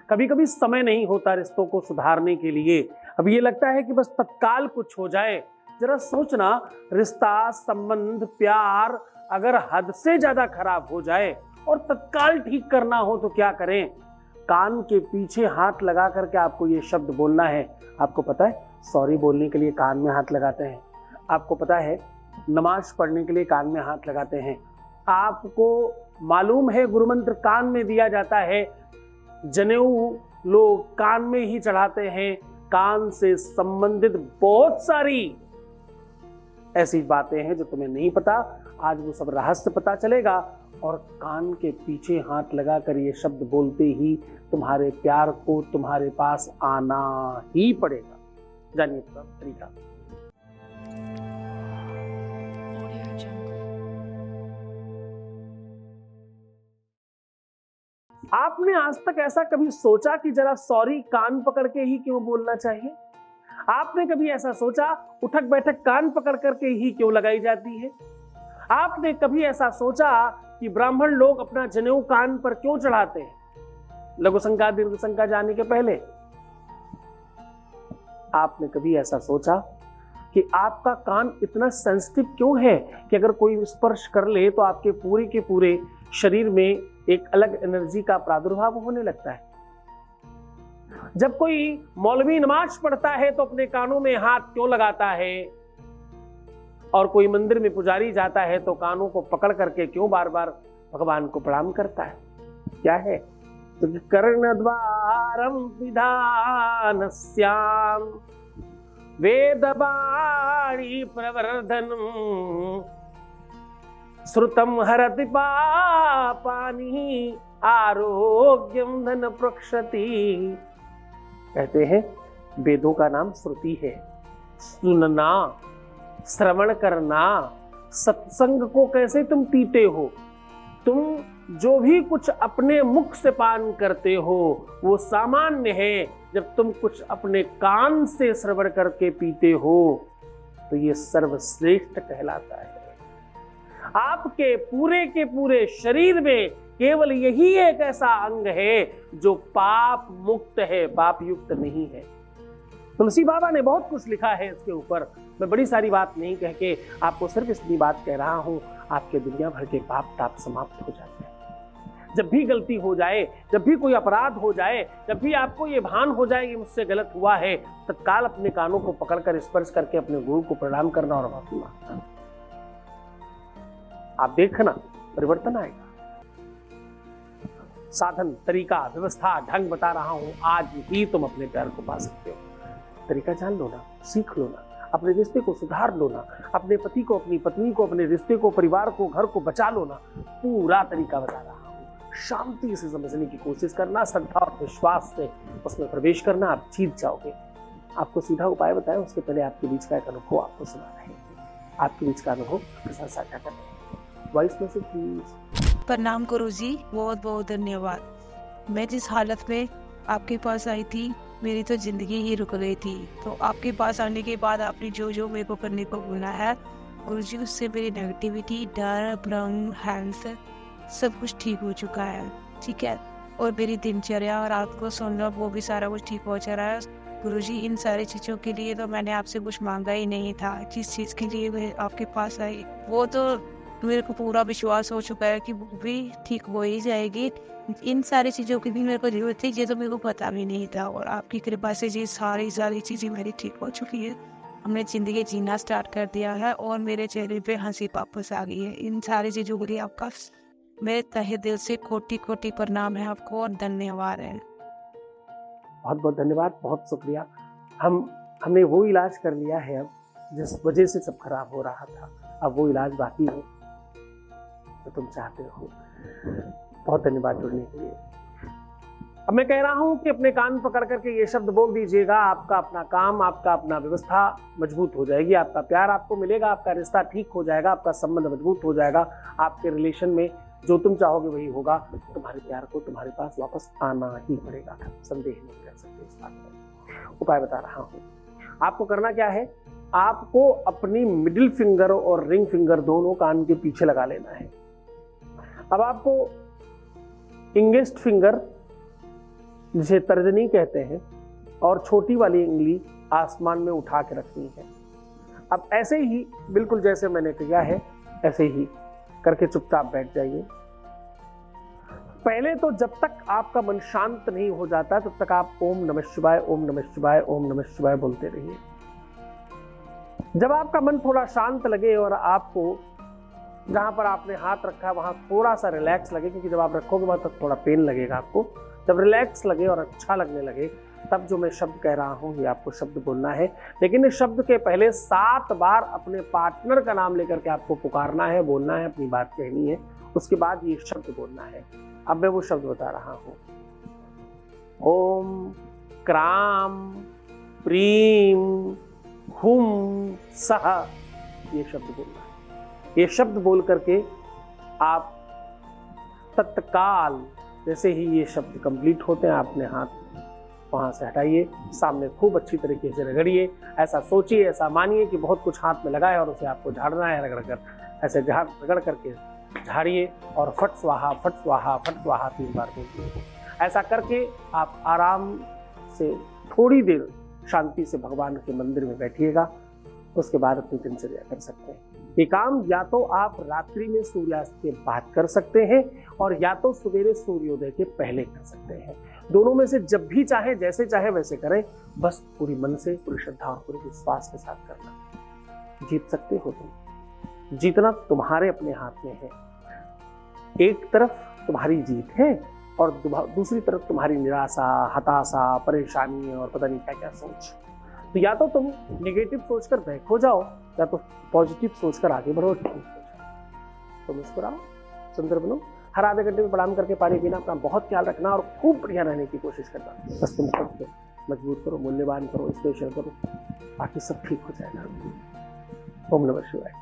कभी कभी समय नहीं होता रिश्तों को सुधारने के लिए। अब ये लगता है कि बस तत्काल कुछ हो जाए। जरा सोचना, रिश्ता, संबंध, प्यार अगर हद से ज्यादा खराब हो जाए और तत्काल ठीक करना हो तो क्या करें? कान के पीछे हाथ लगा करके आपको ये शब्द बोलना है। आपको पता है, सॉरी बोलने के लिए कान में हाथ लगाते हैं। आपको पता है, नमाज पढ़ने के लिए कान में हाथ लगाते हैं। आपको मालूम है, गुरुमंत्र कान में दिया जाता है। जनेऊ लोग कान में ही चढ़ाते हैं। कान से संबंधित बहुत सारी ऐसी बातें हैं जो तुम्हें नहीं पता। आज वो सब रहस्य पता चलेगा और कान के पीछे हाथ लगाकर ये शब्द बोलते ही तुम्हारे प्यार को तुम्हारे पास आना ही पड़ेगा। जानिए तरीका। आपने आज तक ऐसा कभी सोचा कि जरा सॉरी कान पकड़ के ही क्यों बोलना चाहिए? आपने कभी ऐसा सोचा उठक बैठक कान पकड़ करके ही क्यों लगाई जाती है? आपने कभी ऐसा सोचा कि ब्राह्मण लोग अपना जनेऊ कान पर क्यों चढ़ाते हैं लघु संज्ञा दीर्घ संज्ञा जाने के पहले? आपने कभी ऐसा सोचा कि आपका कान इतना सेंसिटिव क्यों है कि अगर कोई स्पर्श कर ले तो आपके पूरे के पूरे शरीर में एक अलग एनर्जी का प्रादुर्भाव होने लगता है? जब कोई मौलवी नमाज पढ़ता है तो अपने कानों में हाथ क्यों लगाता है? और कोई मंदिर में पुजारी जाता है तो कानों को पकड़ करके क्यों बार बार भगवान को प्रणाम करता है? क्या है? तो कर्णद्वारम विधानस्याम वेदवाणी प्रवर्धनम श्रुतम हरति पापानि आरोग्यम धन प्रक्षति। कहते हैं वेदों का नाम श्रुति है। सुनना, श्रवण करना, सत्संग को कैसे तुम पीते हो? तुम जो भी कुछ अपने मुख से पान करते हो वो सामान्य है। जब तुम कुछ अपने कान से श्रवण करके पीते हो तो ये सर्वश्रेष्ठ कहलाता है। आपके पूरे के पूरे शरीर में केवल यही एक ऐसा अंग है जो पाप मुक्त है, पाप युक्त नहीं है। तुलसी बाबा ने बहुत कुछ लिखा है इसके ऊपर। मैं बड़ी सारी बात नहीं कह के आपको सिर्फ इतनी बात कह रहा हूं, आपके दुनिया भर के पाप ताप समाप्त हो जाते हैं। जब भी गलती हो जाए, जब भी कोई अपराध हो जाए, जब भी आपको ये भान हो जाए कि मुझसे गलत हुआ है, तत्काल अपने कानों को पकड़कर स्पर्श करके अपने गुरु को प्रणाम करना और माफी मांगना। आप देखना परिवर्तन आएगा। साधन, तरीका, व्यवस्था, ढंग बता रहा हूं, आज ही तुम अपने प्यार को पा सकते हो। तरीका जान लो ना, सीख लो ना, अपने रिश्ते को सुधार लो ना, अपने पति को, अपनी पत्नी को, अपने रिश्ते को, परिवार को, घर को बचा लो ना। पूरा तरीका बता रहा हूं। शांति से समझने की कोशिश करना, श्रद्धा और विश्वास से उसमें प्रवेश करना, आप जीत जाओगे। आपको सीधा उपाय बताएं, उसके पहले आपके बीच का एक अनुभव आपको सुना रहे हैं। आपके बीच का अनुभव के साथ साझा कर रहे हैं। Voice message please. प्रणाम गुरुजी, बहुत बहुत धन्यवाद। मैं जिस हालत में आपके पास आई थी, मेरी तो जिंदगी ही रुक गई थी। तो आपके पास आने के बाद आपने जो जो मेरे को करने को बोला है गुरुजी, उससे मेरी नेगेटिविटी, डर, भ्रम, हैंस सब कुछ ठीक हो चुका है। ठीक है, और मेरी दिनचर्या और रात को सोना वो भी सारा कुछ ठीक हो रहा है। गुरुजी, इन सारी चीज़ों के लिए तो मैंने आपसे कुछ मांगा ही नहीं था। जिस चीज़ के लिए मैं आपके पास आई वो तो मेरे को पूरा विश्वास हो चुका है कि वो भी ठीक हो ही जाएगी। इन सारी चीज़ों की भी मेरे को जरूरत थी, ये तो मेरे को पता भी नहीं था। और आपकी कृपा से ये सारी चीज़ें मेरी ठीक हो चुकी है। हमने ज़िंदगी जीना स्टार्ट कर दिया है और मेरे चेहरे पे हंसी वापस आ गई है। इन सारी चीज़ों के लिए आपका मेरे तहे दिल से कोटि कोटि प्रणाम है आपको और धन्यवाद है। बहुत बहुत धन्यवाद, बहुत शुक्रिया। हमने वो इलाज कर लिया है अब जिस वजह से सब खराब हो रहा था। अब वो इलाज बाकी है तो तुम चाहते हो। बहुत धन्यवाद जुड़ने के लिए। अब मैं कह रहा हूं कि अपने कान पकड़ करके ये शब्द बोल दीजिएगा। आपका अपना काम, आपका अपना व्यवस्था मजबूत हो जाएगी। आपका प्यार आपको मिलेगा, आपका रिश्ता ठीक हो जाएगा, आपका संबंध मजबूत हो जाएगा। आपके रिलेशन में जो तुम चाहोगे वही होगा। तुम्हारे प्यार को तुम्हारे पास वापस आना ही पड़ेगा, संदेह नहीं कर सकते इस बात में। उपाय बता रहा हूं। आपको करना क्या है, आपको अपनी मिडिल फिंगर और रिंग फिंगर दोनों कान के पीछे लगा लेना है। अब आपको इंडेक्स फिंगर जिसे तर्जनी कहते हैं, और छोटी वाली उंगली आसमान में उठा के रखनी है। अब ऐसे ही बिल्कुल जैसे मैंने किया है ऐसे ही करके चुपचाप बैठ जाइए। पहले तो जब तक आपका मन शांत नहीं हो जाता तब तक आप ओम नमः शिवाय, ओम नमः शिवाय, ओम नमः शिवाय बोलते रहिए। जब आपका मन थोड़ा शांत लगे और आपको जहां पर आपने हाथ रखा वहां थोड़ा सा रिलैक्स लगे, क्योंकि जब आप रखोगे वहां तक थोड़ा पेन लगेगा आपको, जब रिलैक्स लगे और अच्छा लगने लगे तब जो मैं शब्द कह रहा हूं ये आपको शब्द बोलना है। लेकिन इस शब्द के पहले 7 बार अपने पार्टनर का नाम लेकर के आपको पुकारना है, बोलना है, अपनी बात कहनी है, उसके बाद ये शब्द बोलना है। अब मैं वो शब्द बता रहा हूं। ओम क्राम प्रीम हुम सह, ये शब्द बोलना है। ये शब्द बोल करके आप तत्काल जैसे ही ये शब्द कंप्लीट होते हैं अपने हाथ वहां से हटाइए, सामने खूब अच्छी तरीके से रगड़िए। ऐसा सोचिए, ऐसा मानिए कि बहुत कुछ हाथ में लगा है और उसे आपको झाड़ना है। रगड़ कर ऐसे रगड़ करके झाड़िए और फट स्वाहा, फट स्वाहा, फट स्वाहा 3 बार बोलिए। ऐसा करके आप आराम से थोड़ी देर शांति से भगवान के मंदिर में बैठिएगा। उसके बाद अपनी दिनचर्या कर सकते हैं। ये काम या तो आप रात्रि में सूर्यास्त के बाद कर सकते हैं और या तो सवेरे सूर्योदय के पहले कर सकते हैं। दोनों में से जब भी चाहे, जैसे चाहे वैसे करें, बस पूरी मन से, पूरी श्रद्धा और पूरे विश्वास के साथ करना। जीत सकते हो तुम, जीतना तुम्हारे अपने हाथ में है। एक तरफ तुम्हारी जीत है और दूसरी तरफ तुम्हारी निराशा, हताशा, परेशानी और पता नहीं क्या क्या सोच। तो या तो तुम नेगेटिव सोचकर बैक हो जाओ या तो पॉजिटिव सोचकर आगे बढ़ो, ठीक हो जाओ। तो मुस्कुराओ, सुंदर बनो। हर आधे घंटे में प्रणाम करके पानी पीना, अपना बहुत ख्याल रखना और खूब बढ़िया रहने की कोशिश करना। बस तुम खुद को मजबूत करो, मूल्यवान करो, स्पेशल करो, बाकी सब ठीक हो जाएगा। ओम नमः शिवाय।